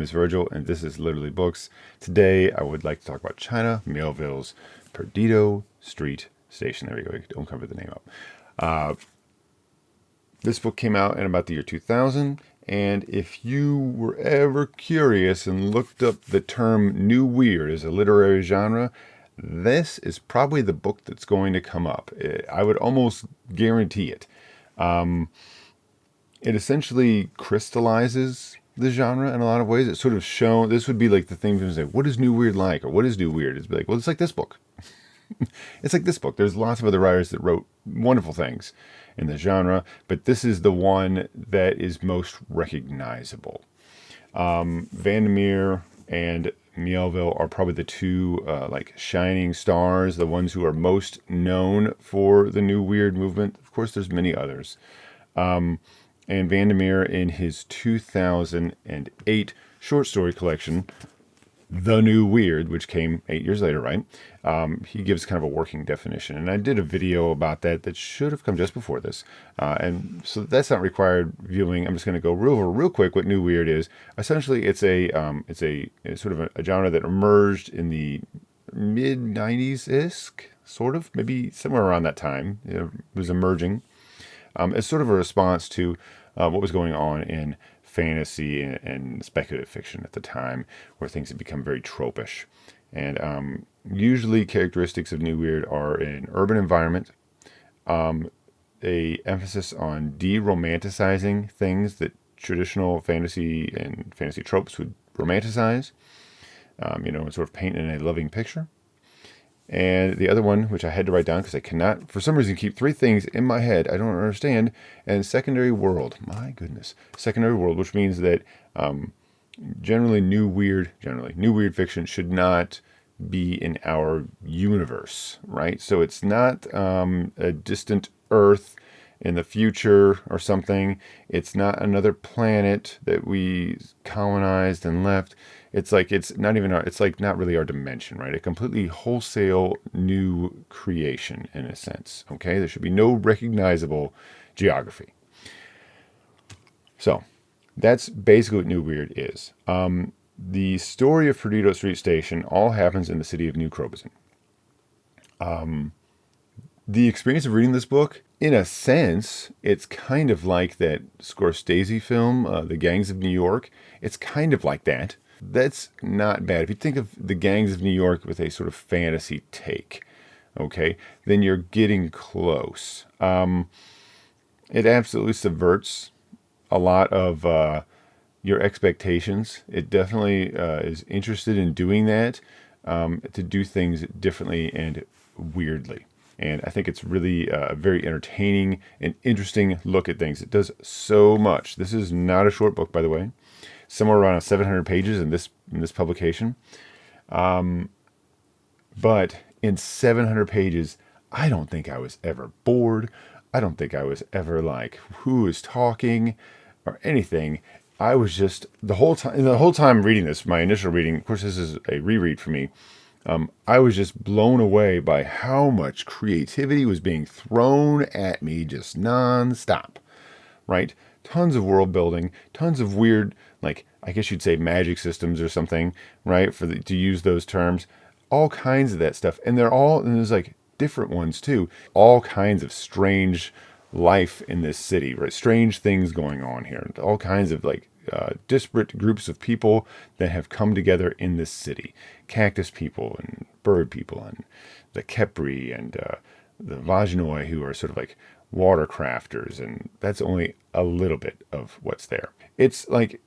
name is Virgil, and this is Literally Books. Today, I would like to talk about China Mieville's Perdido Street Station. There we go. Don't cover the name up. This book came out in about the year 2000, and if you were ever curious and looked up the term New Weird as a literary genre, this is probably the book that's going to come up. I would almost guarantee it. It essentially crystallizes the genre in a lot of ways. It's sort of shown, this would be like the thing to say, what is New Weird like? Or what is New Weird? It's like, well, it's like this book. It's like this book. There's lots of other writers that wrote wonderful things in the genre, but this is the one that is most recognizable. Vandermeer and Mieville are probably the two like shining stars, the ones who are most known for the New Weird movement. Of course, there's many others. And Vandermeer, in his 2008 short story collection, The New Weird, which came 8 years later, right? He gives kind of a working definition. And I did a video about that should have come just before this. And so that's not required viewing. I'm just going to go real quick what New Weird is. Essentially, it's sort of a genre that emerged in the mid-90s-ish, sort of, maybe somewhere around that time. It was emerging. It's sort of a response to what was going on in fantasy and speculative fiction at the time, where things had become very tropish. And usually characteristics of New Weird are an urban environment, a emphasis on de-romanticizing things that traditional fantasy and fantasy tropes would romanticize, and sort of paint in a loving picture. And the other one, which I had to write down because I cannot, for some reason, keep three things in my head I don't understand, and secondary world. My goodness. Secondary world, which means that generally new weird fiction should not be in our universe, right? So it's not a distant Earth in the future or something. It's not another planet that we colonized and left. It's like it's not really our dimension, right? A completely wholesale new creation in a sense. Okay, there should be no recognizable geography. So that's basically what New Weird is. The story of Perdido Street Station all happens in the city of New Krobazin. The experience of reading this book, in a sense, it's kind of like that Scorsese film, The Gangs of New York. It's kind of like that. That's not bad. If you think of The Gangs of New York with a sort of fantasy take, okay, then you're getting close. It absolutely subverts a lot of your expectations. It definitely is interested in doing that, to do things differently and weirdly. And I think it's really a very entertaining and interesting look at things. It does so much. This is not a short book, by the way. Somewhere around 700 pages in this publication. But in 700 pages, I don't think I was ever bored. I don't think I was ever like, who is talking or anything. I was just, the whole time reading this, my initial reading, of course this is a reread for me, I was just blown away by how much creativity was being thrown at me just nonstop, right? Tons of world building, tons of weird, like, I guess you'd say magic systems or something, right? To use those terms, all kinds of that stuff. And there's like different ones too. All kinds of strange life in this city, right? Strange things going on here. All kinds of like disparate groups of people that have come together in this city. Cactus people and bird people and the Kepri and the Vaginoi, who are sort of like water crafters, and that's only a little bit of what's there. It's like,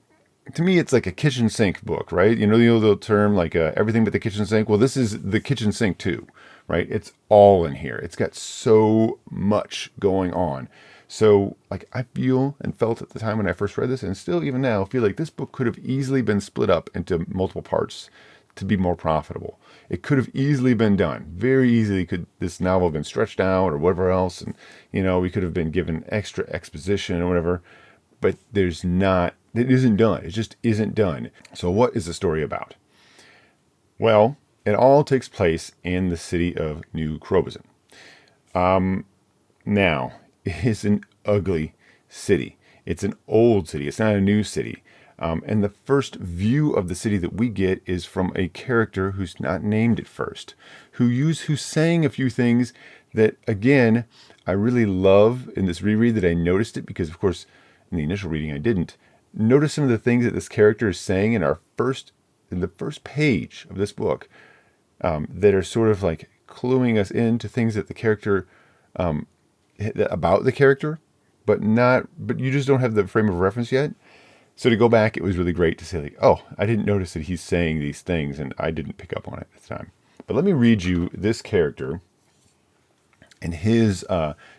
to me, it's like a kitchen sink book, right? You know the term, like everything but the kitchen sink? Well, this is the kitchen sink too, right? It's all in here. It's got so much going on. So, like, I feel and felt at the time when I first read this, and still even now, feel like this book could have easily been split up into multiple parts to be more profitable. It could have easily been done. Very easily could this novel have been stretched out or whatever else, and, we could have been given extra exposition or whatever. But it isn't done. It just isn't done. So what is the story about? Well, it all takes place in the city of New Krobazin. Now, it is an ugly city. It's an old city. It's not a new city. And the first view of the city that we get is from a character who's not named at first, who's saying a few things that, again, I really love in this reread, that I noticed it because, of course, in the initial reading I didn't. Notice some of the things that this character is saying in the first page of this book, that are sort of like cluing us into things that the character, about the character, but you just don't have the frame of reference yet. So to go back, it was really great to say, like, oh, I didn't notice that he's saying these things, and I didn't pick up on it at the time. But let me read you this character and his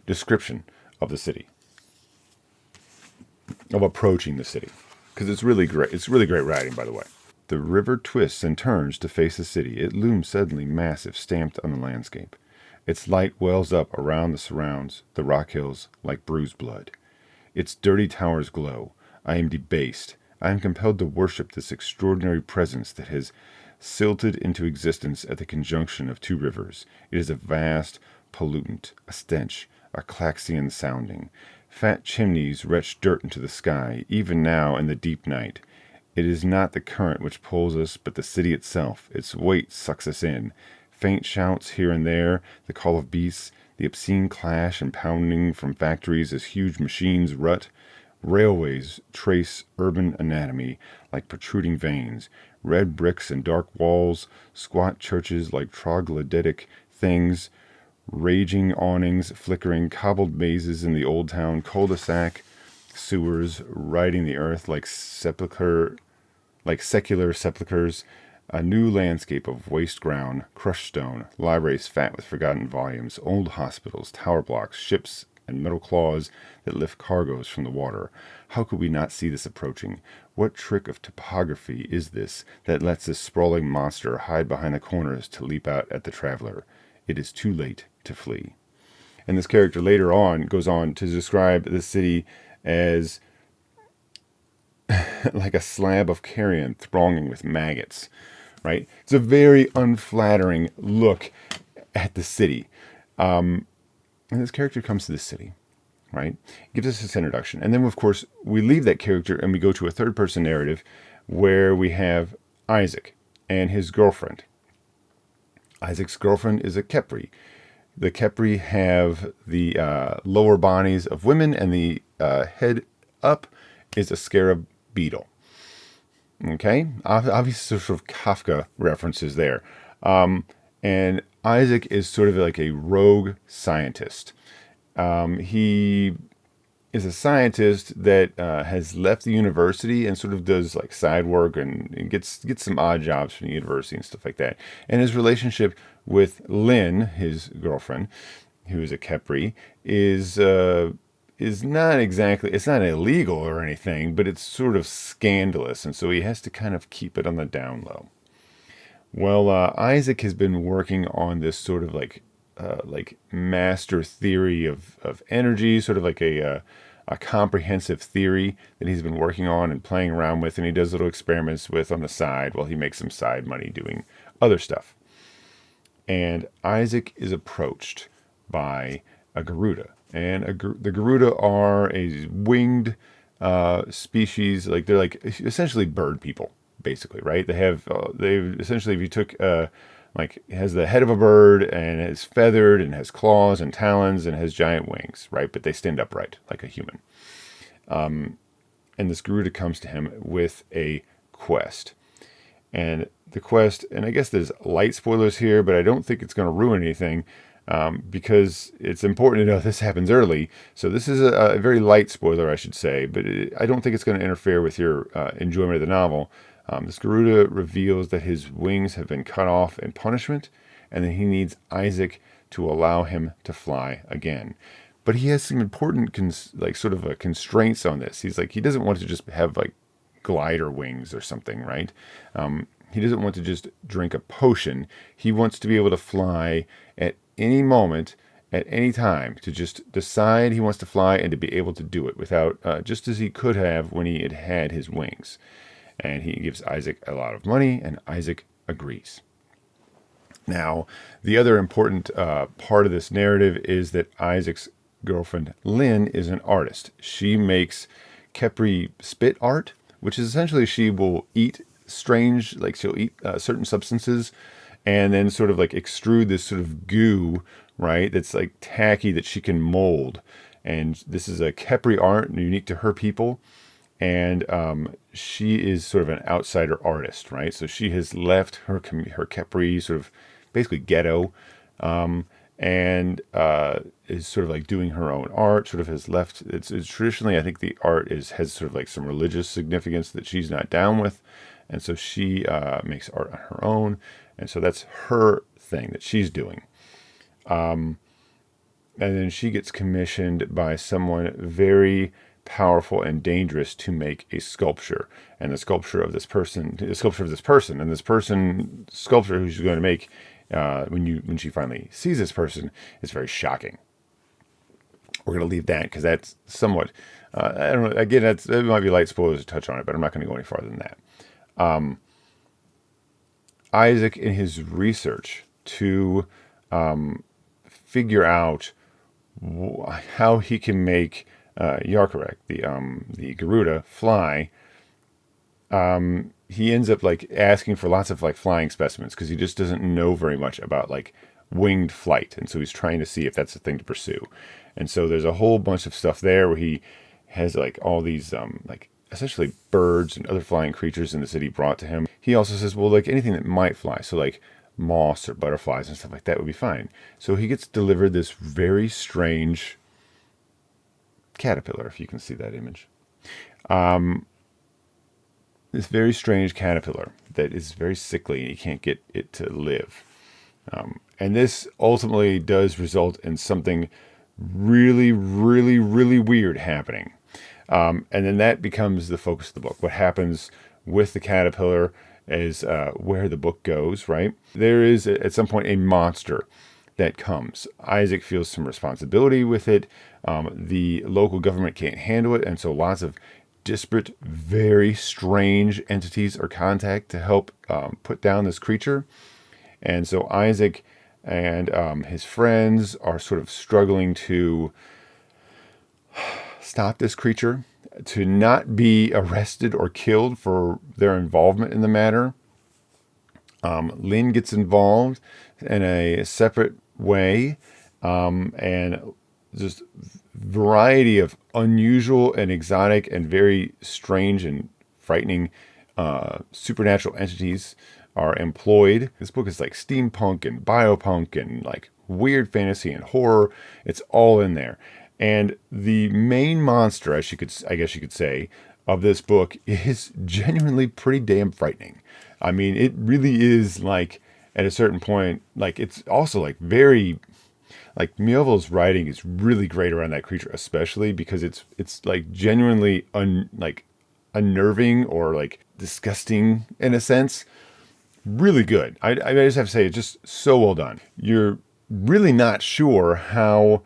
description of the city, of approaching the city, because it's really great. It's really great writing, by the way. The river twists and turns to face the city. It looms suddenly massive, stamped on the landscape. Its light wells up around the surrounds, the rock hills, like bruised blood. Its dirty towers glow. I am debased. I am compelled to worship this extraordinary presence that has silted into existence at the conjunction of two rivers. It is a vast pollutant, a stench, a klaxon sounding. Fat chimneys retch dirt into the sky, even now in the deep night. It is not the current which pulls us, but the city itself. Its weight sucks us in. Faint shouts here and there, the call of beasts, the obscene clash and pounding from factories as huge machines rut. Railways trace urban anatomy like protruding veins, red bricks and dark walls, squat churches like troglodytic things, raging awnings, flickering cobbled mazes in the old town, cul-de-sac sewers riding the earth like secular sepulchres, a new landscape of waste ground, crushed stone, libraries fat with forgotten volumes, old hospitals, tower blocks, ships, and metal claws that lift cargoes from the water. How could we not see this approaching? What trick of topography is this that lets this sprawling monster hide behind the corners to leap out at the traveler? It is too late to flee. And this character later on goes on to describe the city as like a slab of carrion thronging with maggots, right? It's a very unflattering look at the city. And this character comes to the city, right? Gives us this introduction. And then, of course, we leave that character and we go to a third-person narrative where we have Isaac and his girlfriend. Isaac's girlfriend is a Khepri. The Khepri have the lower bodies of women, and the head up is a scarab beetle. Okay? Obviously, sort of Kafka references there. And Isaac is sort of like a rogue scientist. He is a scientist that has left the university and sort of does like side work and gets some odd jobs from the university and stuff like that. And his relationship with Lynn, his girlfriend, who is a Khepri, is not exactly, it's not illegal or anything, but it's sort of scandalous. And so he has to kind of keep it on the down low. Well, Isaac has been working on this sort of like master theory of energy, sort of like a comprehensive theory that he's been working on and playing around with, and he does little experiments with on the side while he makes some side money doing other stuff. And Isaac is approached by a Garuda, and the Garuda are a winged species, like they're like essentially bird people. Basically, right? They essentially, if you took, like, it has the head of a bird and it's feathered and has claws and talons and has giant wings, right? But they stand upright like a human. And this Garuda comes to him with a quest. And the quest, and I guess there's light spoilers here, but I don't think it's going to ruin anything because it's important to know this happens early. So this is a very light spoiler, I should say, but I don't think it's going to interfere with your enjoyment of the novel. This Garuda reveals that his wings have been cut off in punishment, and that he needs Isaac to allow him to fly again. But he has some important, constraints on this. He's like, he doesn't want to just have like glider wings or something, right? He doesn't want to just drink a potion. He wants to be able to fly at any moment, at any time, to just decide he wants to fly and to be able to do it without, just as he could have when he had his wings. And he gives Isaac a lot of money, and Isaac agrees. Now, the other important part of this narrative is that Isaac's girlfriend, Lynn, is an artist. She makes Khepri spit art, which is essentially she will eat strange, like she'll eat certain substances and then sort of like extrude this sort of goo, right? That's like tacky that she can mold. And this is a Khepri art unique to her people. And she is sort of an outsider artist, right? So she has left her Khepri sort of basically ghetto, and is sort of like doing her own art. Sort of has left. It's traditionally, I think the art has sort of like some religious significance that she's not down with, and so she makes art on her own, and so that's her thing that she's doing. And then she gets commissioned by someone very powerful and dangerous to make a sculpture. And the sculpture of this person, and this person sculpture who she's going to make, when she finally sees this person, is very shocking. We're going to leave that because that's somewhat, I don't know. Again, it might be light spoilers to touch on it, but I'm not going to go any farther than that. Isaac, in his research to figure out how he can make Yarkarek, the Garuda, fly, he ends up like asking for lots of like flying specimens because he just doesn't know very much about like winged flight, and so he's trying to see if that's a thing to pursue. And so there's a whole bunch of stuff there where he has like all these like essentially birds and other flying creatures in the city brought to him. He also says, well, like anything that might fly, so like moths or butterflies and stuff like that would be fine. So he gets delivered this very strange caterpillar, if you can see that image. This very strange caterpillar that is very sickly and you can't get it to live. And this ultimately does result in something really, really, really weird happening. And then that becomes the focus of the book. What happens with the caterpillar is where the book goes, right? There is, at some point, a monster that comes. Isaac feels some responsibility with it. The local government can't handle it, and so lots of disparate, very strange entities are contacted to help put down this creature. And so Isaac and his friends are sort of struggling to stop this creature, to not be arrested or killed for their involvement in the matter. Lynn gets involved in a separate way, and just variety of unusual and exotic and very strange and frightening supernatural entities are employed. This book is like steampunk and biopunk and like weird fantasy and horror. It's all in there. And the main monster, I guess you could say, of this book is genuinely pretty damn frightening. I mean, it really is like, at a certain point, like it's also like very, like Mieville's writing is really great around that creature, especially because it's like genuinely unnerving or like disgusting in a sense. Really good. I just have to say, it's just so well done. You're really not sure how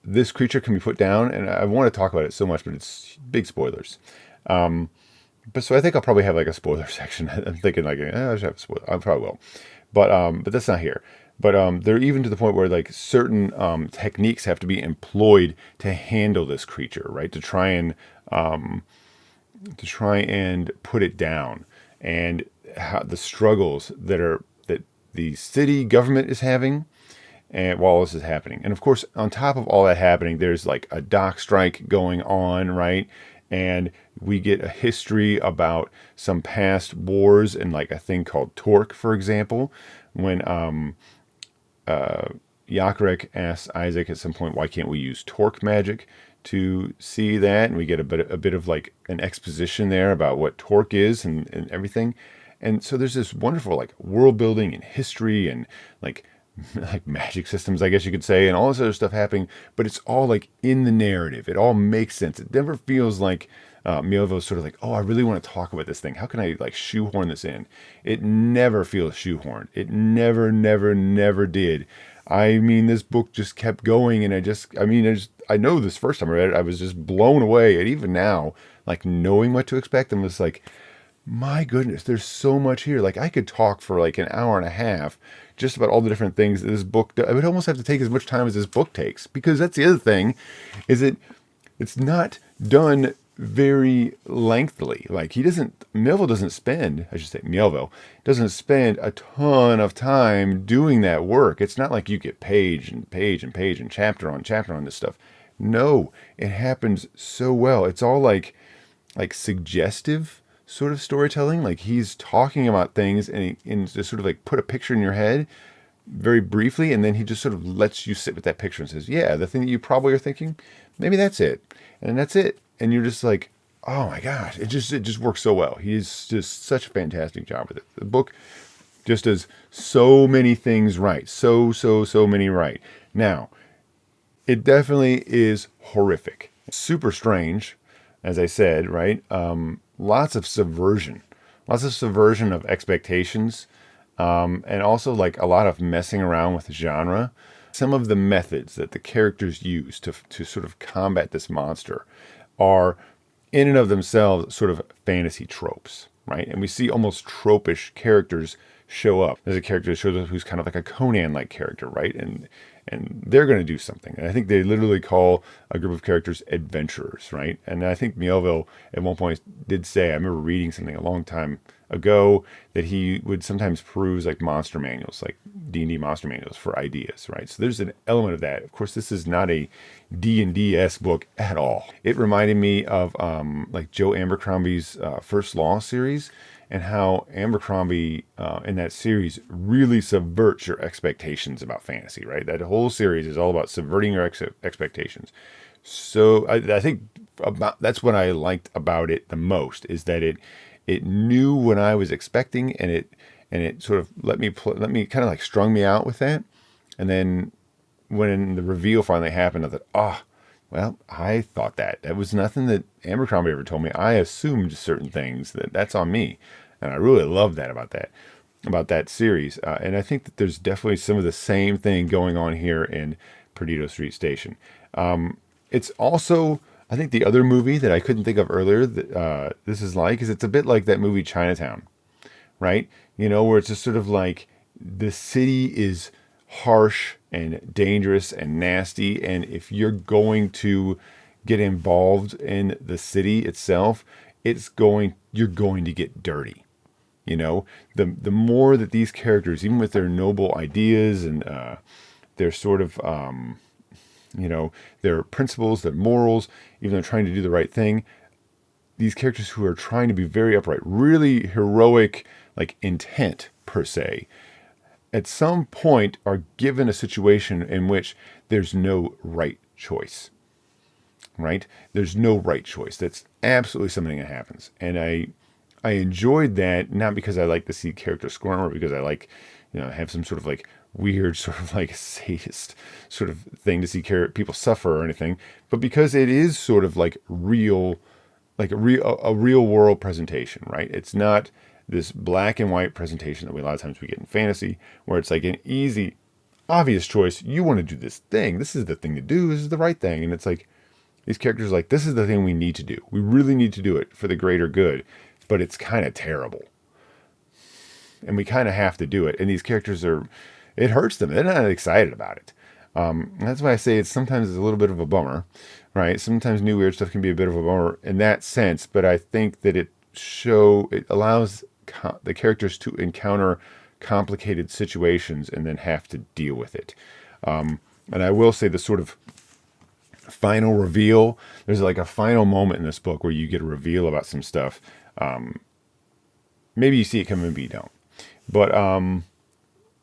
this creature can be put down, and I want to talk about it so much, but it's big spoilers. But so I think I'll probably have like a spoiler section. I'm thinking like, I should have a spoiler. I probably will, but that's not here. But they're even to the point where like certain techniques have to be employed to handle this creature, right? To try and put it down, and how the struggles that the city government is having, and while this is happening. And of course, on top of all that happening, there's like a dock strike going on, right? And we get a history about some past wars and like a thing called torque, for example, when Yakarek asks Isaac at some point, why can't we use torque magic to see that? And we get a bit of like an exposition there about what torque is and everything. And so there's this wonderful like world building and history and like magic systems, I guess you could say, and all this other stuff happening, but it's all like in the narrative. It all makes sense. It never feels like Mieville's sort of like, oh, I really want to talk about this thing. How can I like shoehorn this in? It never feels shoehorned. It never, never, never did. I mean, this book just kept going, and I know this first time I read it, I was just blown away. And even now, like knowing what to expect, I'm just like, my goodness, there's so much here. Like I could talk for like an hour and a half just about all the different things that this book does. I would almost have to take as much time as this book takes, because that's the other thing, is it's not done very lengthily. Like Mieville doesn't spend, I should say, Mieville doesn't spend a ton of time doing that work. It's not like you get page and page and page and chapter on this stuff. No, it happens so well. It's all like suggestive sort of storytelling. Like he's talking about things and just sort of like put a picture in your head very briefly, and then he just sort of lets you sit with that picture and says, yeah, the thing that you probably are thinking, maybe that's it. And that's it. And you're just like, oh my gosh, it just works so well. He's just such a fantastic job with it. The book just does so many things right. So many right. Now, it definitely is horrific. Super strange, as I said, right? Lots of subversion. Lots of subversion of expectations. And also like a lot of messing around with the genre. Some of the methods that the characters use to sort of combat this monster are in and of themselves sort of fantasy tropes, right? And we see almost tropish characters show up. There's a character that shows up who's kind of like a Conan-like character, right? And they're going to do something. And I think they literally call a group of characters adventurers, right? And I think Mieville at one point did say, I remember reading something a long time ago, that he would sometimes peruse like monster manuals, like D&D monster manuals for ideas, right? So there's an element of that. Of course, this is not a D&D-esque book at all. It reminded me of like Joe Abercrombie's First Law series, and how Abercrombie in that series really subverts your expectations about fantasy, right? That whole series is all about subverting your expectations. So I think that's what I liked about it the most, is that it knew what I was expecting, and it sort of let me kind of like strung me out with that. And then when the reveal finally happened, I thought, well, I thought that was nothing that Abercrombie ever told me. I assumed certain things. That's on me, and I really love that about that series. And I think that there's definitely some of the same thing going on here in Perdido Street Station. It's also, I think, the other movie that I couldn't think of earlier that this is like, is it's a bit like that movie Chinatown, right? You know, where it's just sort of like the city is harsh and dangerous and nasty, and if you're going to get involved in the city itself, you're going to get dirty. You know, the more that these characters, even with their noble ideas and their sort of their principles, their morals, even though they're trying to do the right thing, these characters who are trying to be very upright, really heroic, like intent per se, at some point are given a situation in which there's no right choice, right? There's no right choice. That's absolutely something that happens. And I enjoyed that, not because I like to see characters squirm or because I like, have some sort of like weird sort of like sadist sort of thing to see people suffer or anything, but because it is sort of like real, like a real world presentation, right? It's not this black and white presentation that a lot of times we get in fantasy, where it's like an easy, obvious choice. You want to do this thing. This is the thing to do. This is the right thing. And it's like, these characters are like, this is the thing we need to do. We really need to do it for the greater good, but it's kind of terrible. And we kind of have to do it. And these characters it hurts them. They're not excited about it. That's why I say sometimes it's a little bit of a bummer, right? Sometimes new weird stuff can be a bit of a bummer in that sense, but I think that it allows the characters to encounter complicated situations and then have to deal with it. And I will say the sort of final reveal, there's like a final moment in this book where you get a reveal about some stuff. Maybe you see it coming, maybe you don't. But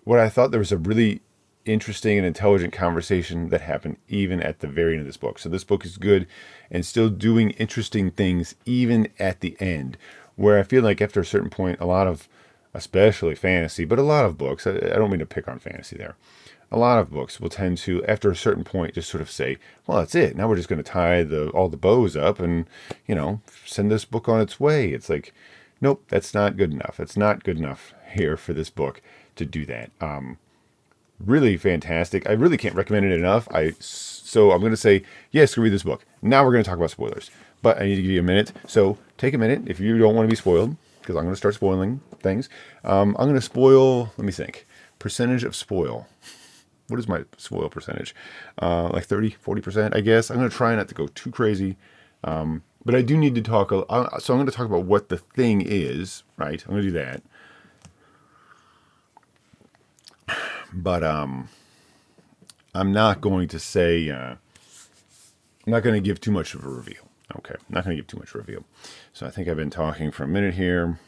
what I thought, there was a really interesting and intelligent conversation that happened even at the very end of this book. So this book is good and still doing interesting things even at the end, where I feel like after a certain point, a lot of, especially fantasy, but a lot of books, I don't mean to pick on fantasy there, a lot of books will tend to, after a certain point, just sort of say, well, that's it. Now we're just going to tie all the bows up and, send this book on its way. It's like, nope, that's not good enough. It's not good enough here for this book to do that. Really fantastic. I really can't recommend it enough. So I'm going to say, yes, go read this book. Now we're going to talk about spoilers, but I need to give you a minute. So take a minute if you don't want to be spoiled, because I'm going to start spoiling things. I'm going to spoil, let me think, percentage of spoil. What is my spoil percentage? Like 30, 40%, I guess. I'm going to try not to go too crazy. But I do need to talk. So I'm going to talk about what the thing is, right? I'm going to do that. But I'm not going to say. I'm not going to give too much of a review. Okay, I'm not going to give too much review. So I think I've been talking for a minute here.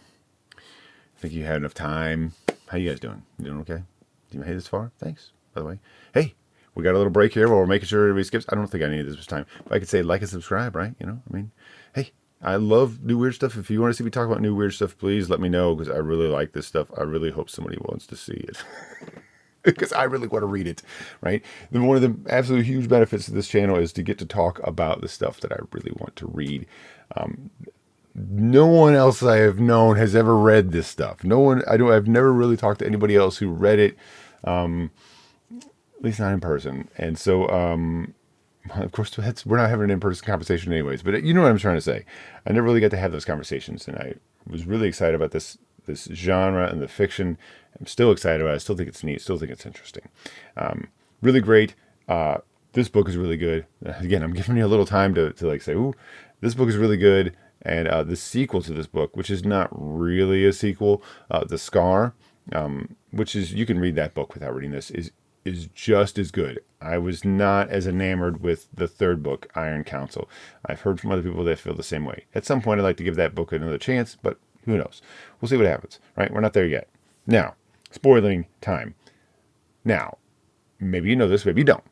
I think you had enough time. How you guys doing? You doing okay? Did you make it this far? Thanks, by the way. Hey, we got a little break here while we're making sure everybody skips. I don't think I needed this much time. If I could say like and subscribe, right? You know, I mean, hey, I love new weird stuff. If you want to see me talk about new weird stuff, please let me know because I really like this stuff. I really hope somebody wants to see it. Because I really want to read it, right? And one of the absolute huge benefits of this channel is to get to talk about the stuff that I really want to read. No one else I have known has ever read this stuff. No one, I've never really talked to anybody else who read it, at least not in person. And so, of course, we're not having an in-person conversation anyways, but you know what I'm trying to say. I never really got to have those conversations, and I was really excited about this genre and the fiction. I'm still excited about it. I still think it's neat. Still think it's interesting. Really great. This book is really good. Again, I'm giving you a little time to like say, ooh, this book is really good. And the sequel to this book, which is not really a sequel, The Scar, which is, you can read that book without reading this, is just as good. I was not as enamored with the third book, Iron Council. I've heard from other people that feel the same way. At some point, I'd like to give that book another chance, but who knows? We'll see what happens, right? We're not there yet. Now, spoiling time. Now, maybe you know this, maybe you don't.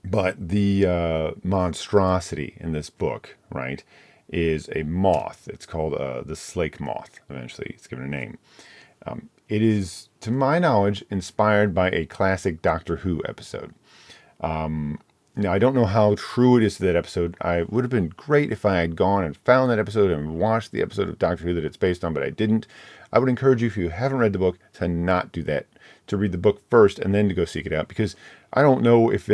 But the monstrosity in this book, right, is a moth. It's called the slake moth. Eventually, it's given a name. It is, to my knowledge, inspired by a classic Doctor Who episode. Now, I don't know how true it is to that episode. I would have been great if I had gone and found that episode and watched the episode of Doctor Who that it's based on, but I didn't. I would encourage you, if you haven't read the book, to not do that. To read the book first and then to go seek it out, because I don't know if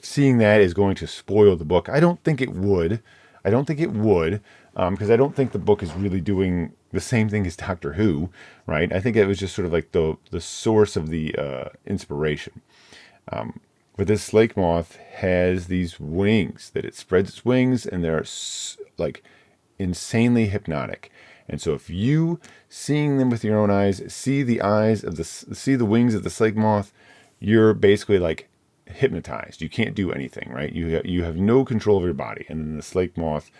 seeing that is going to spoil the book. I don't think it would. Because I don't think the book is really doing the same thing as Doctor Who, right? I think it was just sort of like the source of the inspiration. But this slake moth has these wings that it spreads its wings, and they're like insanely hypnotic. And so if you, seeing them with your own eyes, see the wings of the slake moth, you're basically like hypnotized. You can't do anything, right? You have no control of your body. And then the slake moth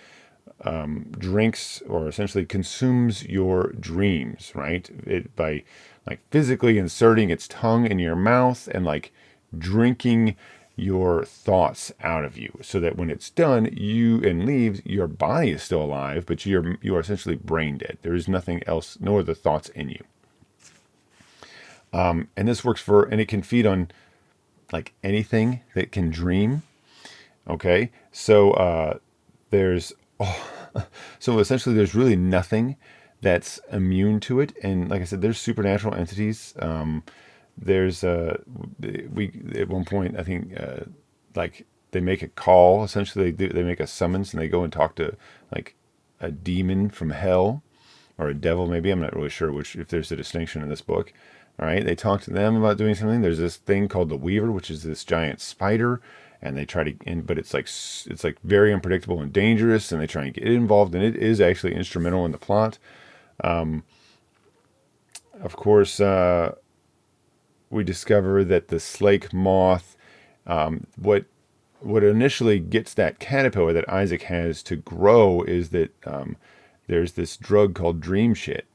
drinks, or essentially consumes, your dreams, right? By like physically inserting its tongue in your mouth and like drinking your thoughts out of you, so that when it's done, and leaves, your body is still alive, but you are essentially brain dead. There is nothing else, no other thoughts in you. And this works and it can feed on like anything that can dream. Okay, so so essentially there's really nothing that's immune to it. And like I said, there's supernatural entities. There's at one point, I think, like they make a call, essentially they make a summons, and they go and talk to like a demon from hell, or a devil maybe. I'm not really sure if there's a distinction in this book. All right, they talk to them about doing something. There's this thing called the Weaver, which is this giant spider, and they try to, but it's like very unpredictable and dangerous, and they try and get it involved, and it is actually instrumental in the plot. Of course, we discover that the slake moth, what initially gets that caterpillar that Isaac has to grow is that there's this drug called dream shit.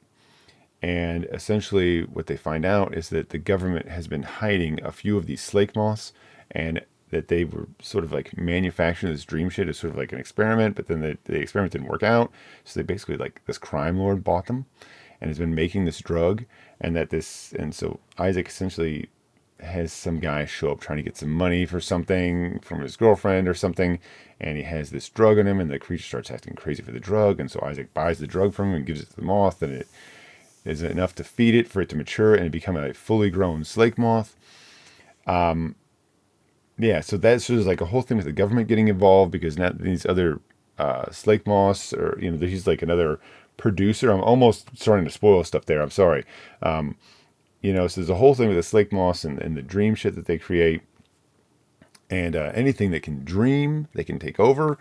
And essentially what they find out is that the government has been hiding a few of these slake moths, and that they were sort of like manufacturing this dream shit as sort of like an experiment, but then the experiment didn't work out. So they basically, like, this crime lord bought them and has been making this drug, and so Isaac essentially has some guy show up trying to get some money for something from his girlfriend or something, and he has this drug on him, and the creature starts acting crazy for the drug, and so Isaac buys the drug from him and gives it to the moth, and it is enough to feed it for it to mature and become a fully grown slake moth. Yeah, so that's just like a whole thing with the government getting involved, because now these other slake moths, or he's like another producer. I'm almost starting to spoil stuff there. I'm sorry. So there's a whole thing with the slake moths and the dream shit that they create, and anything that can dream, they can take over.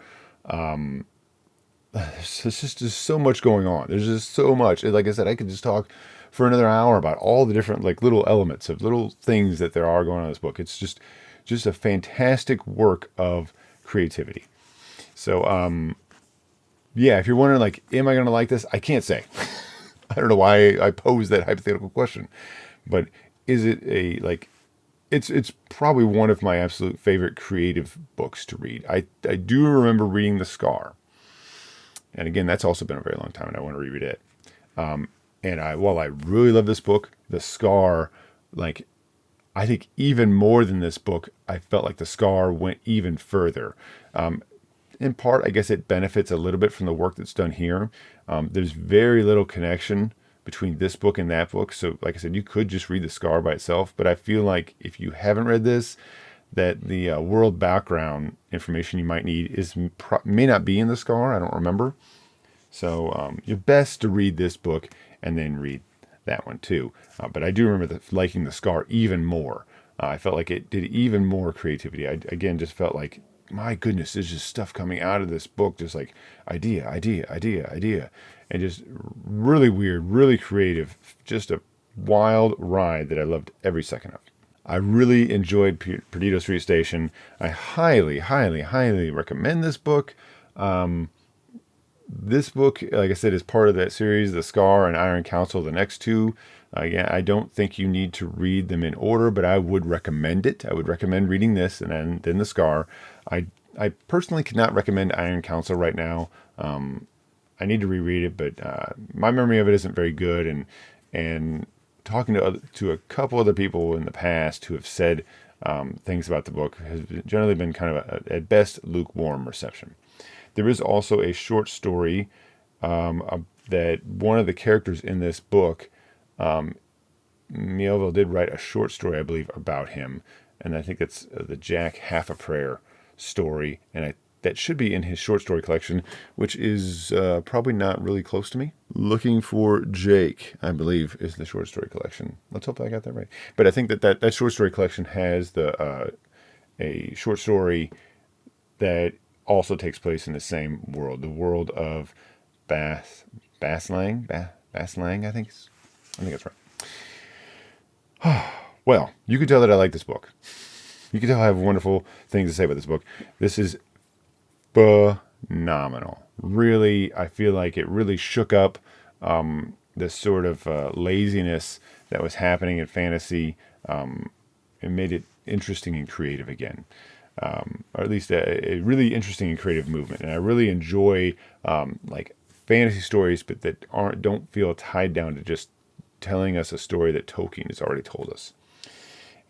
there's just so much going on. There's just so much. And like I said, I could just talk for another hour about all the different like little elements of little things that there are going on in this book. It's just a fantastic work of creativity. So yeah, if you're wondering like, am I going to like this? I can't say. I don't know why I posed that hypothetical question, but is it a like? It's probably one of my absolute favorite creative books to read. I do remember reading The Scar, and again, that's also been a very long time, and I want to reread it. And while I really love this book, The Scar, like I think even more than this book, I felt like The Scar went even further. In part, I guess it benefits a little bit from the work that's done here. There's very little connection between this book and that book. So, like I said, you could just read The Scar by itself. But I feel like if you haven't read this, that the world background information you might need may not be in The Scar. I don't remember. So, you're best to read this book and then read that one too. But I do remember liking The Scar even more. I felt like it did even more creativity. I, again, just felt like, my goodness, there's just stuff coming out of this book, just like idea, and just really weird, really creative, just a wild ride that I loved every second of. I really enjoyed Perdido Street Station. I highly, highly, highly recommend this book. This book, like I said, is part of that series, The Scar and Iron Council, the next two. Again, I don't think you need to read them in order, but I would recommend it. I would recommend reading this and then The Scar. I personally cannot recommend Iron Council right now. I need to reread it, but my memory of it isn't very good. And talking to a couple other people in the past who have said things about the book has generally been kind of at best lukewarm reception. There is also a short story that one of the characters in this book, Mieville did write a short story, I believe, about him, and I think it's the Jack Half a Prayer story, and that should be in his short story collection, which is probably not really close to me. Looking for Jake, I believe, is the short story collection. Let's hope I got that right. But I think that short story collection has a short story that also takes place in the same world, the world of Bas-Lag, I think that's right. Well, you can tell that I like this book. You can tell I have wonderful things to say about this book. This is phenomenal. Really, I feel like it really shook up this sort of laziness that was happening in fantasy. It made it interesting and creative again. Or at least a really interesting and creative movement. And I really enjoy like fantasy stories, but that don't feel tied down to just telling us a story that Tolkien has already told us.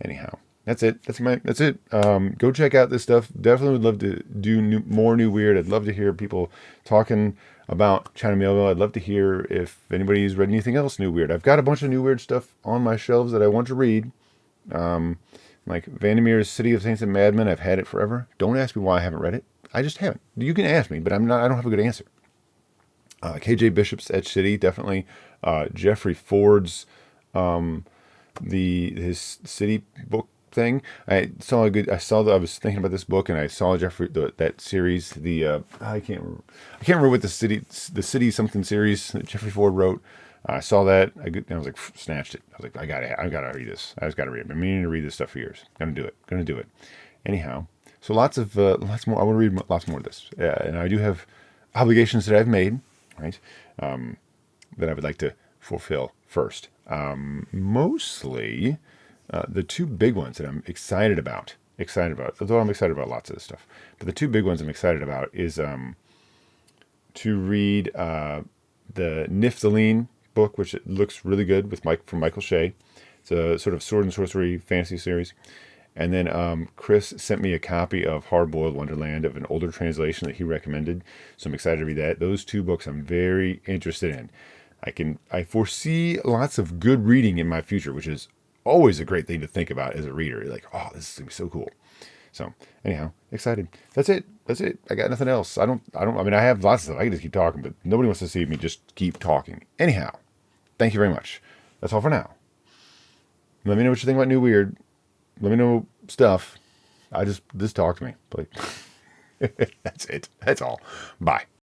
Anyhow, that's it. That's it. Go check out this stuff. Definitely would love to do more New Weird. I'd love to hear people talking about China Mieville. I'd love to hear if anybody's read anything else New Weird. I've got a bunch of New Weird stuff on my shelves that I want to read. Like Vandermeer's City of Saints and Madmen. I've had it forever. Don't ask me why I haven't read it. I just haven't. You can ask me, but I don't have a good answer. KJ Bishop's Edge City, definitely. Jeffrey Ford's his city book thing. I was thinking about this book, and I saw that series. I can't remember what the city something series that Jeffrey Ford wrote. I saw that. I was like, snatched it. I was like, I gotta read this. I just gotta read it. I've been meaning to read this stuff for years. Gonna do it. Anyhow, so lots more. I want to read lots more of this, and I do have obligations that I've made, right? That I would like to fulfill first. Mostly the two big ones that I'm excited about. Although I'm excited about lots of this stuff, but the two big ones I'm excited about is to read the Niftaline book, which looks really good from Michael Shea. It's a sort of sword and sorcery fantasy series. And then Chris sent me a copy of Hard Boiled Wonderland of an older translation that he recommended. So I'm excited to read that. Those two books I'm very interested in. I foresee lots of good reading in my future, which is always a great thing to think about as a reader. You're like, oh, this is gonna be so cool. So anyhow, excited. That's it. I got nothing else. I mean, I have lots of stuff. I can just keep talking, but nobody wants to see me just keep talking. Anyhow, thank you very much. That's all for now. Let me know what you think about New Weird. Let me know stuff. Just talk to me, please. That's it. That's all. Bye.